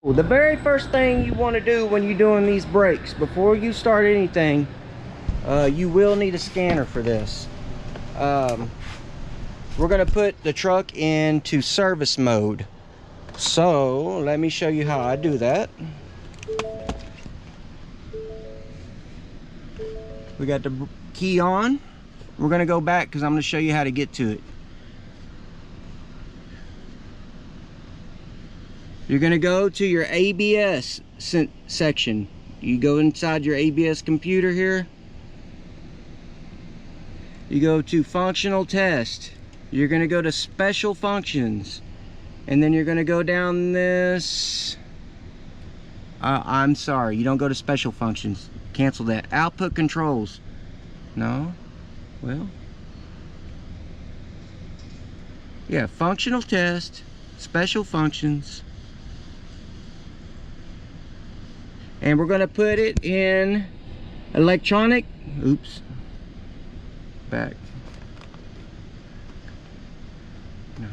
Well, the very first thing you want to do when you're doing these brakes, before you start anything, you will need a scanner for this. We're going to put the truck into service mode. So let me show you how I do that. We got the key on. We're going to go back because I'm going to show you how to get to it. You're going to go to your ABS section. You go inside your ABS computer here. You go to functional test. You're going to go to special functions. And then you're going to go down this. I'm sorry, you don't go to special functions. Cancel that. Output controls. No? Well. Yeah, functional test, special functions. And we're going to put it in electronic. Oops. Back. No.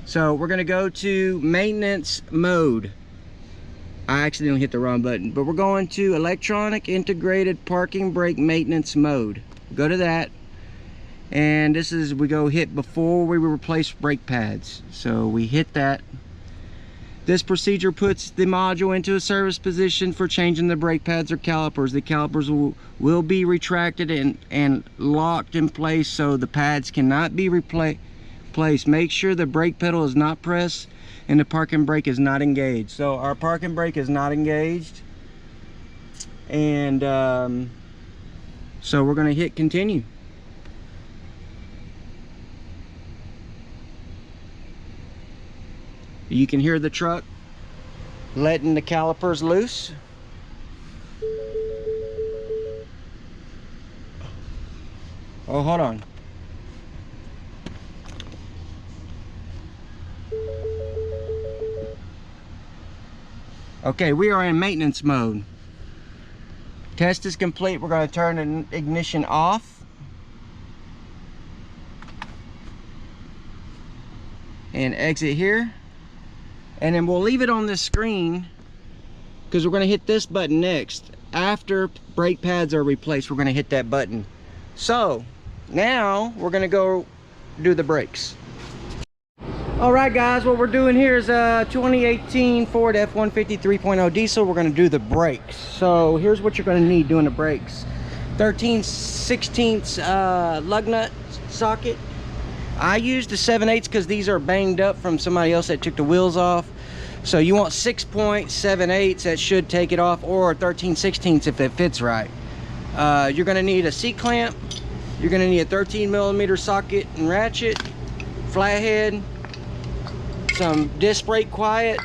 So we're going to go to maintenance mode. I accidentally hit the wrong button, but we're going to electronic integrated parking brake maintenance mode. Go to that, and this is, we go hit before we replace brake pads. So we hit that. This procedure puts the module into a service position for changing the brake pads or calipers. The calipers will be retracted and locked in place so the pads cannot be replaced. Make sure the brake pedal is not pressed and the parking brake is not engaged. So our parking brake is not engaged, and so we're going to hit continue. You can hear the truck letting the calipers loose. Oh, hold on. Okay, we are in maintenance mode. Test is complete. We're going to turn the ignition off. And exit here. And then we'll leave it on this screen because we're going to hit this button next. After brake pads are replaced, we're going to hit that button. So now we're going to go do the brakes. All right, guys, what we're doing here is a 2018 Ford F-150 3.0 diesel. We're going to do the brakes. So here's what you're going to need doing the brakes. 13/16 lug nut socket. I used the 7/8 because these are banged up from somebody else that took the wheels off. So you want 6.7/8 that should take it off, or 13/16 if it fits right. You're going to need a C-clamp. You're going to need a 13mm socket and ratchet, flathead, some disc brake quiet,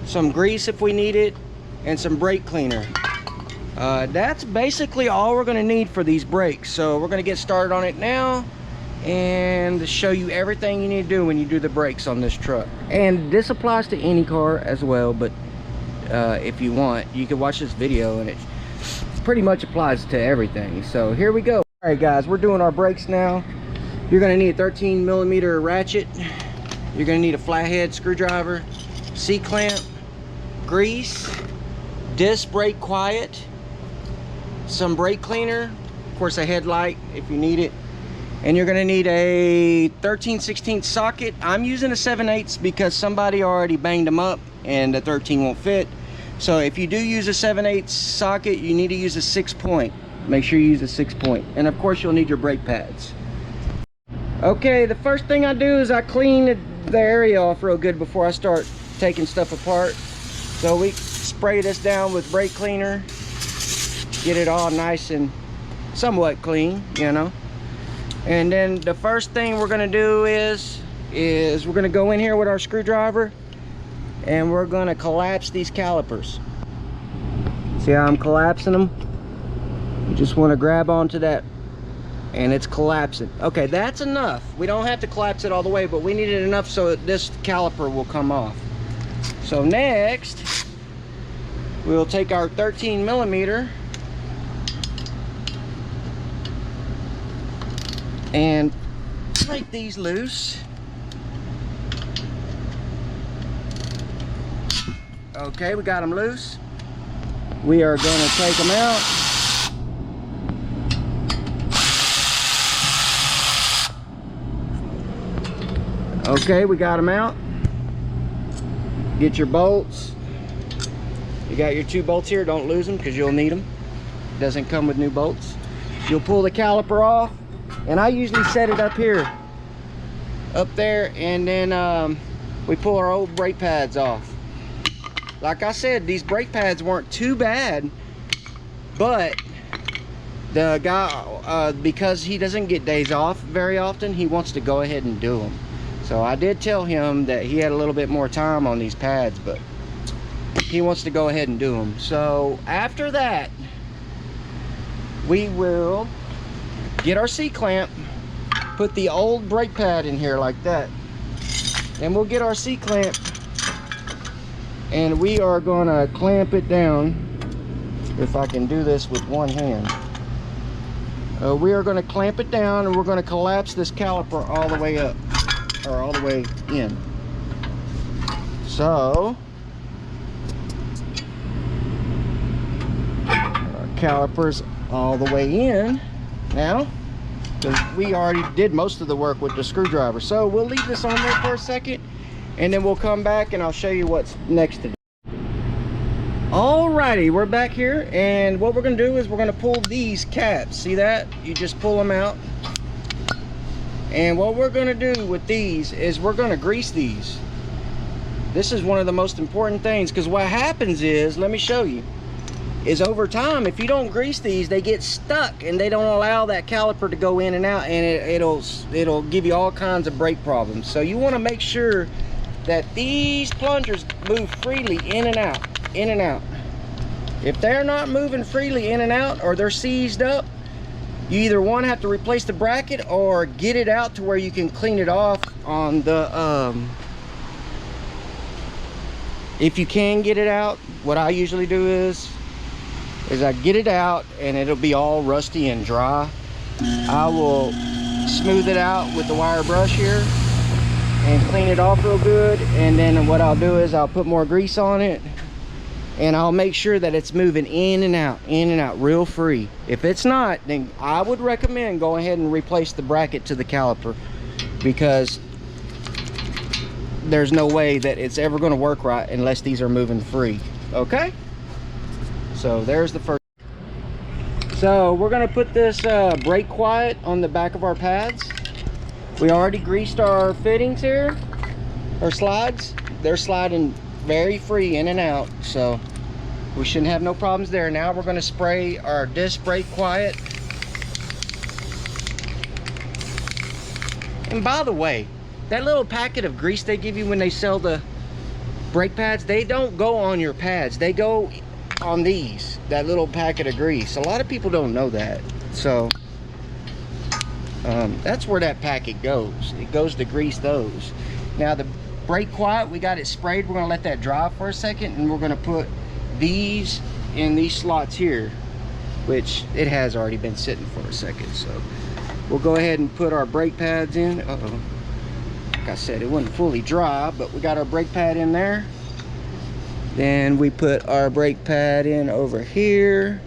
some grease if we need it, and some brake cleaner. That's basically all we're going to need for these brakes. So we're going to get started on it now and show you everything you need to do when you do the brakes on this truck. And this applies to any car as well, but if you want, you can watch this video and it pretty much applies to everything. So here we go. All right, guys, we're doing our brakes now. You're going to need a 13mm ratchet. You're going to need a flathead screwdriver, C-clamp, grease, disc brake quiet, some brake cleaner, of course a headlight if you need it, and you're going to need a 13/16 socket. I'm using a 7/8 because somebody already banged them up and the 13 won't fit. So if you do use a 7/8 socket, you need to use a 6-point. Make sure you use a 6-point, and of course you'll need your brake pads. Okay, the first thing I do is I clean the area off real good before I start taking stuff apart. So we spray this down with brake cleaner, get it all nice and somewhat clean, you know. And then the first thing we're gonna do is we're gonna go in here with our screwdriver and we're gonna collapse these calipers. See how I'm collapsing them? You just want to grab onto that and it's collapsing. Okay, that's enough. We don't have to collapse it all the way, but we need it enough so that this caliper will come off. So next, we'll take our 13mm and break these loose. Okay, we got them loose. We are going to take them out. Okay, we got them out. Get your bolts. You got your 2 bolts here. Don't lose them because you'll need them. It doesn't come with new bolts. You'll pull the caliper off, and I usually set it up here, up there, and then we pull our old brake pads off. Like I said, these brake pads weren't too bad, but the guy, because he doesn't get days off very often, he wants to go ahead and do them. So I did tell him that he had a little bit more time on these pads, but he wants to go ahead and do them. So after that, we will get our C-clamp, put the old brake pad in here like that, and we'll get our C-clamp, and we are going to clamp it down. If I can do this with one hand. We are going to clamp it down, and we're going to collapse this caliper all the way up, or all the way in. So our calipers all the way in now, because we already did most of the work with the screwdriver. So we'll leave this on there for a second, and then we'll come back and I'll show you what's next to do. Alrighty, we're back here, and what we're going to do is we're going to pull these caps. See that? You just pull them out. And what we're going to do with these is we're going to grease these. This is one of the most important things, because what happens is, let me show you, is over time, if you don't grease these, they get stuck and they don't allow that caliper to go in and out, and it'll give you all kinds of brake problems. So you want to make sure that these plungers move freely in and out, in and out. If they're not moving freely in and out, or they're seized up, you either one have to replace the bracket or get it out to where you can clean it off on the if you can get it out. What I usually do is I get it out, and it'll be all rusty and dry. I will smooth it out with the wire brush here and clean it off real good, and then what I'll do is I'll put more grease on it, and I'll make sure that it's moving in and out real free. If it's not, then I would recommend go ahead and replace the bracket to the caliper, because there's no way that it's ever going to work right unless these are moving free. Okay, so there's the first. So we're going to put this brake quiet on the back of our pads. We already greased our fittings here, our slides. They're sliding very free in and out, so we shouldn't have no problems there. Now we're going to spray our disc brake quiet. And by the way, that little packet of grease they give you when they sell the brake pads, they don't go on your pads, they go on these, that little packet of grease. A lot of people don't know that. So that's where that packet goes. It goes to grease those. Now the brake quiet, we got it sprayed. We're going to let that dry for a second, and we're going to put these in these slots here, which it has already been sitting for a second. So we'll go ahead and put our brake pads in. Uh-oh. Like I said, it wasn't fully dry, but we got our brake pad in there. Then we put our brake pad in over here.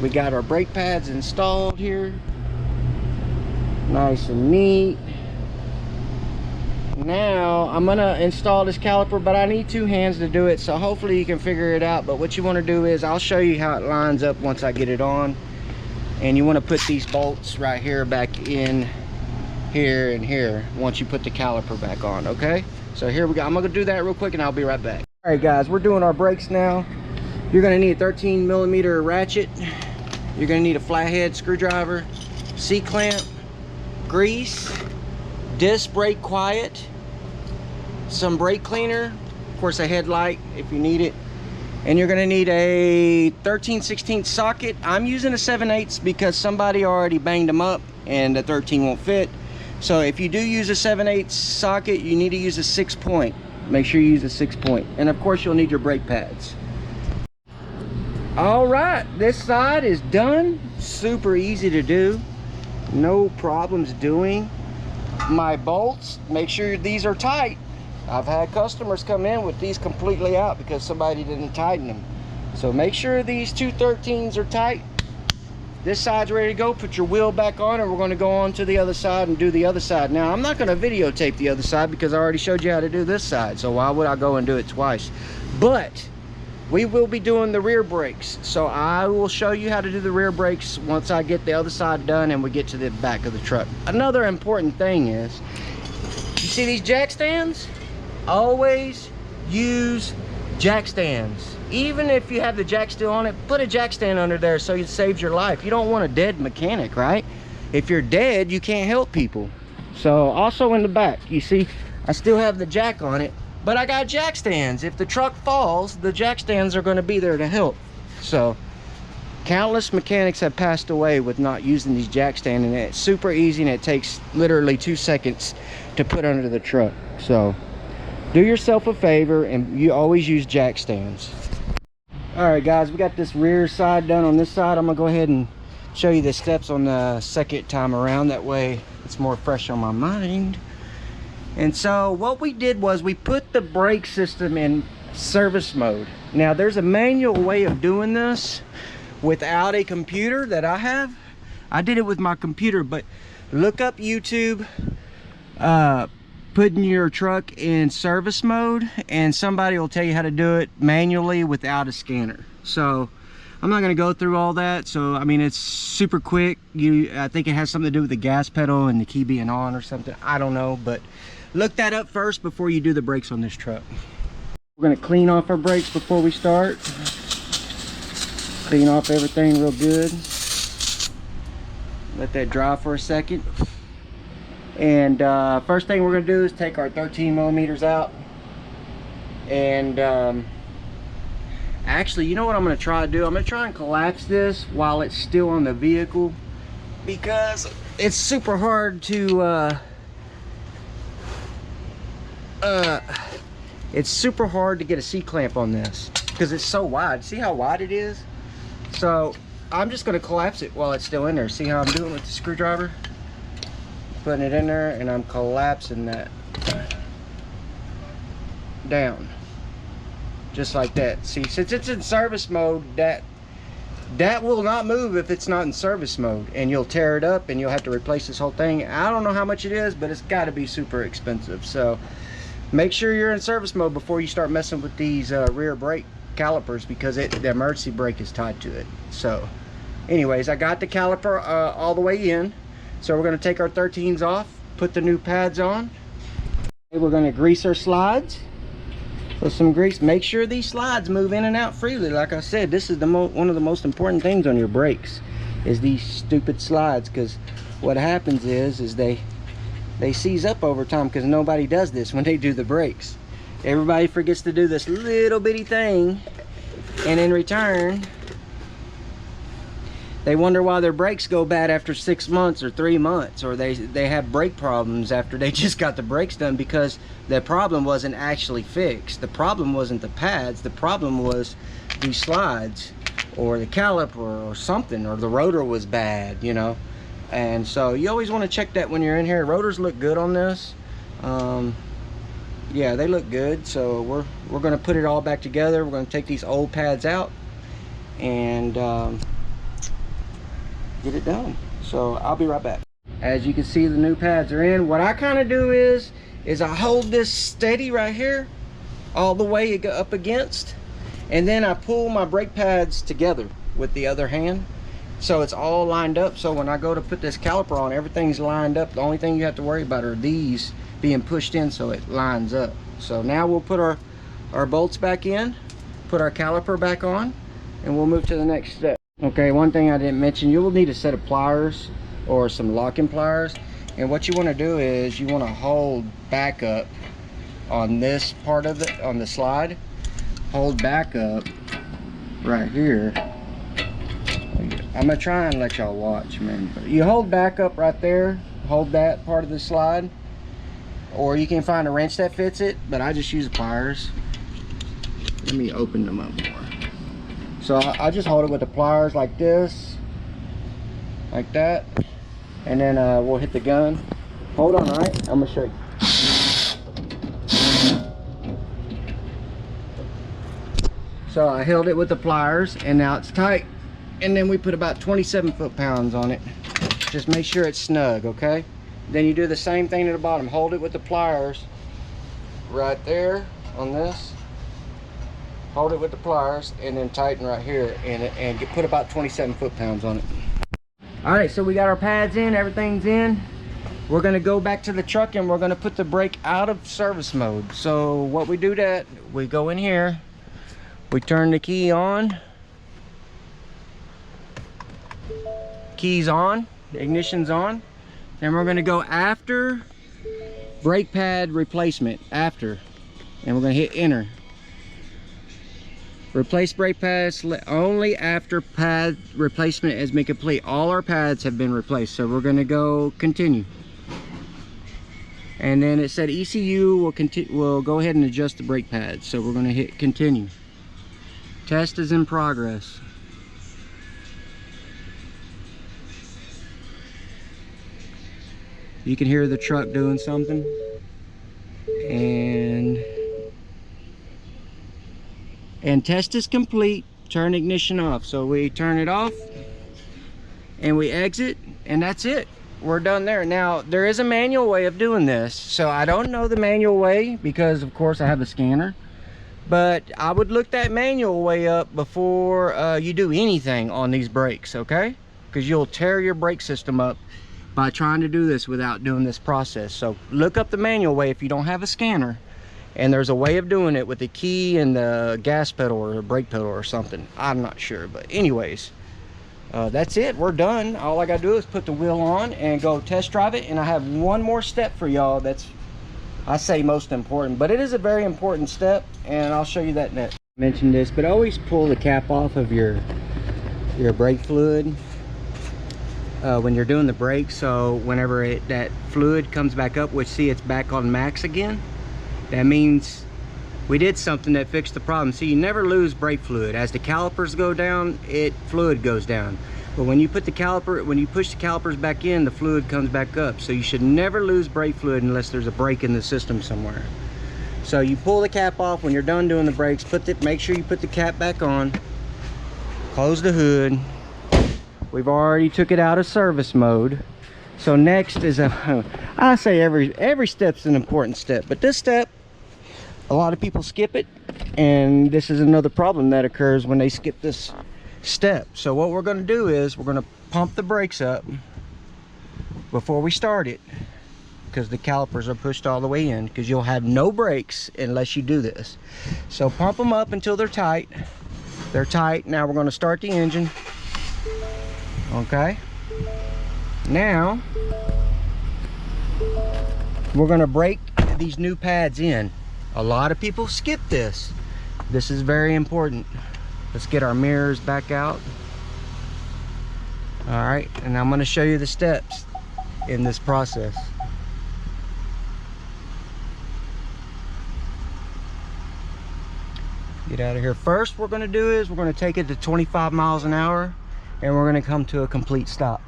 We got our brake pads installed here, nice and neat. Now I'm gonna install this caliper, but I need 2 hands to do it, so hopefully you can figure it out. But what you want to do is, I'll show you how it lines up once I get it on. And you want to put these bolts right here back in here and here once you put the caliper back on. Okay, so here we go. I'm gonna do that real quick and I'll be right back. All right guys, we're doing our brakes now. You're gonna need a 13mm ratchet. You're gonna need a flathead screwdriver, C-clamp, grease, disc brake quiet, some brake cleaner, of course a headlight if you need it, and you're gonna need a 13/16 socket. I'm using a 7/8 because somebody already banged them up and the 13 won't fit. So if you do use a 7/8 socket, you need to use a 6-point. Make sure you use a 6-point, and of course you'll need your brake pads. All right, this side is done. Super easy to do, no problems doing. My bolts, make sure these are tight. I've had customers come in with these completely out because somebody didn't tighten them. So make sure these 213s are tight. This side's ready to go. Put your wheel back on, and we're going to go on to the other side and do the other side. Now, I'm not going to videotape the other side because I already showed you how to do this side. So why would I go and do it twice? But we will be doing the rear brakes. So I will show you how to do the rear brakes once I get the other side done and we get to the back of the truck. Another important thing is, you see these jack stands? Always use jack stands. Even if you have the jack still on it, put a jack stand under there so it saves your life. You don't want a dead mechanic, right? If you're dead, you can't help people. So also in the back, you see, I still have the jack on it, but I got jack stands. If the truck falls, the jack stands are going to be there to help. So countless mechanics have passed away with not using these jack stands, and it's super easy, and it takes literally 2 seconds to put under the truck. So do yourself a favor, and you always use jack stands. All right, guys, we got this rear side done on this side. I'm gonna go ahead and show you the steps on the second time around. That way it's more fresh on my mind. And so what we did was we put the brake system in service mode. Now, there's a manual way of doing this without a computer that I have. I did it with my computer, but look up YouTube, putting your truck in service mode, and somebody will tell you how to do it manually without a scanner. So I'm not going to go through all that. So I mean, it's super quick. I think it has something to do with the gas pedal and the key being on or something, I don't know, but look that up first before you do the brakes on this truck. We're going to clean off our brakes before we start. Clean off everything real good. Let that dry for a second. And first thing we're going to do is take our 13 millimeters out. And actually, you know what I'm going to try to do? I'm going to try and collapse this while it's still on the vehicle, because it's super hard to it's super hard to get a C-clamp on this because it's so wide. See how wide it is? So I'm just going to collapse it while it's still in there. See how I'm doing with the screwdriver? Putting it in there, and I'm collapsing that down just like that. See, since it's in service mode, that will not move if it's not in service mode, and you'll tear it up and you'll have to replace this whole thing. I don't know how much it is, but it's got to be super expensive. So make sure you're in service mode before you start messing with these rear brake calipers, because the emergency brake is tied to it. So anyways, I got the caliper all the way in. So we're going to take our 13s off, put the new pads on. We're going to grease our slides with some grease. Make sure these slides move in and out freely. Like I said, this is one of the most important things on your brakes, is these stupid slides, because what happens is they seize up over time, because nobody does this when they do the brakes. Everybody forgets to do this little bitty thing, and in return they wonder why their brakes go bad after 6 months or 3 months, or they have brake problems after they just got the brakes done, because the problem wasn't actually fixed. The problem wasn't the pads, the problem was these slides or the caliper or something, or the rotor was bad, you know. And so you always want to check that when you're in here. Rotors look good on this. Yeah, they look good. So we're going to put it all back together. We're going to take these old pads out and get it done. So I'll be right back. As you can see, the new pads are in. What I kind of do is I hold this steady right here all the way up against, and then I pull my brake pads together with the other hand, so it's all lined up. So when I go to put this caliper on, everything's lined up. The only thing you have to worry about are these being pushed in so it lines up. So now we'll put our bolts back in, put our caliper back on, and we'll move to the next step. Okay, one thing I didn't mention, you will need a set of pliers or some locking pliers. And what you want to do is you want to hold back up on this part of it, on the slide. Hold back up right here. I'm gonna try and let y'all watch, man. You hold back up right there, hold that part of the slide, or you can find a wrench that fits it, but I just use pliers. Let me open them up more. So I just hold it with the pliers like this, like that, and then we'll hit the gun. Hold on, all right? I'm gonna show you. So I held it with the pliers and now it's tight. And then we put about 27 foot-pounds on it. Just make sure it's snug, okay? Then you do the same thing to the bottom. Hold it with the pliers right there on this. Hold it with the pliers and then tighten right here and put about 27 foot-pounds on it. All right, so we got our pads in, everything's in. We're gonna go back to the truck and we're gonna put the brake out of service mode. So what we do that, we go in here, we turn the key on. Keys on, the ignition's on. Then we're gonna go after brake pad replacement, after. And we're gonna hit enter. Replace brake pads only after pad replacement has been complete. All our pads have been replaced, so we're gonna go continue. And then it said ECU will go ahead and adjust the brake pads, so we're gonna hit continue. Test is in progress. You can hear the truck doing something. And test is complete. Turn ignition off. So we turn it off and we exit, and that's it. We're done there. Now there is a manual way of doing this, so I don't know the manual way because of course I have a scanner, but I would look that manual way up before you do anything on these brakes, okay? Because you'll tear your brake system up by trying to do this without doing this process. So look up the manual way if you don't have a scanner, and there's a way of doing it with the key and the gas pedal or the brake pedal or something. I'm not sure, but anyways, that's it. We're done. All I gotta do is put the wheel on and go test drive it. And I have one more step for y'all that's, I say, most important, but it is a very important step, and I'll show you that next. I mentioned this, but always pull the cap off of your brake fluid when you're doing the brake, so whenever that fluid comes back up, which, see, it's back on max again, that means we did something that fixed the problem. See, you never lose brake fluid. As the calipers go down, fluid goes down, but when you push the calipers back in, the fluid comes back up. So you should never lose brake fluid unless there's a break in the system somewhere. So you pull the cap off when you're done doing the brakes. Make sure you put the cap back on, close the hood. We've already took it out of service mode. So next is I say every step's an important step, but this step, a lot of people skip it, and this is another problem that occurs when they skip this step. So what we're going to do is we're going to pump the brakes up before we start it, because the calipers are pushed all the way in, because you'll have no brakes unless you do this. So pump them up until they're tight. They're tight. Now we're going to start the engine. Okay, now we're going to break these new pads in. A lot of people skip this. This is very important. Let's get our mirrors back out. All right, and I'm going to show you the steps in this process. Get out of here. First, what we're going to do is we're going to take it to 25 miles an hour, and we're going to come to a complete stop.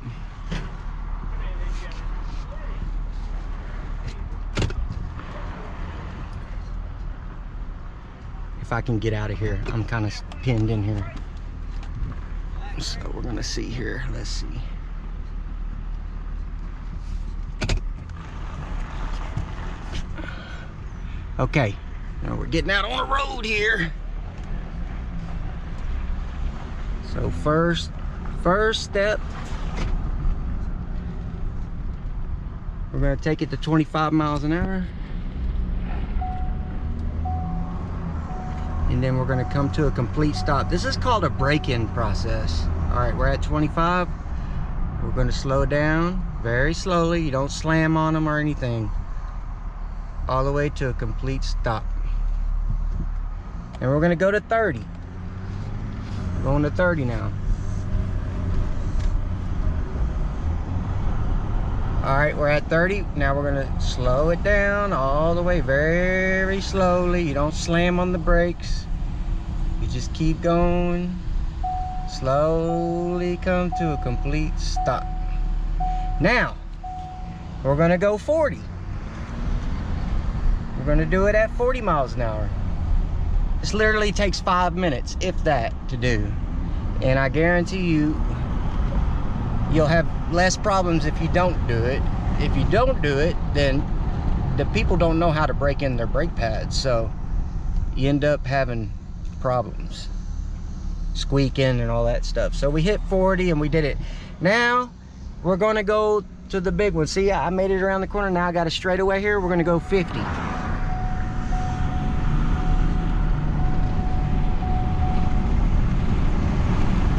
If I can get out of here, I'm kind of pinned in here. So we're going to see here. Let's see. Okay, now we're getting out on the road here. So first step, we're going to take it to 25 miles an hour, and then we're going to come to a complete stop. This is called a break-in process. All right, we're at 25. We're going to slow down very slowly. You don't slam on them or anything, all the way to a complete stop. And we're going to go to 30. Going to 30 now. All right, we're at 30. Now we're gonna slow it down all the way, very slowly. You don't slam on the brakes. You just keep going. Slowly come to a complete stop. Now, we're gonna go 40. We're gonna do it at 40 miles an hour. This literally takes 5 minutes, if that, to do. And I guarantee you, you'll have less problems if you don't do it. If you don't do it, then the people don't know how to break in their brake pads, so you end up having problems, squeaking and all that stuff. So we hit 40 and we did it. Now we're gonna go to the big one. See, I made it around the corner. Now I got a straightaway here. We're gonna go 50.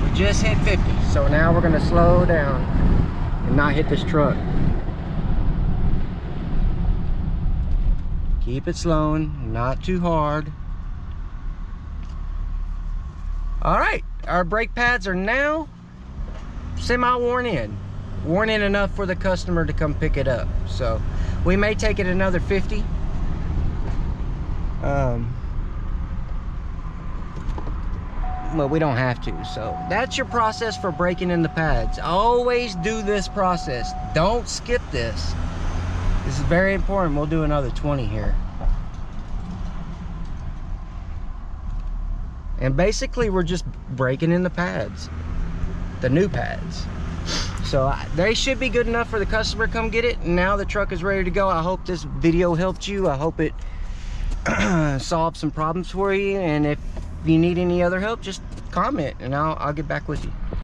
We just hit 50, so now we're gonna slow down and not hit this truck. Keep it slowing, not too hard. All right, our brake pads are now semi-worn in. Worn in enough for the customer to come pick it up. So we may take it another 50. But we don't have to. So that's your process for breaking in the pads. Always do this process. Don't skip this. This is very important. We'll do another 20 here. And basically we're just breaking in the pads, the new pads. So they should be good enough for the customer to come get it. And now the truck is ready to go. I hope this video helped you. I hope it solved some problems for you. And if you need any other help, just comment and I'll get back with you.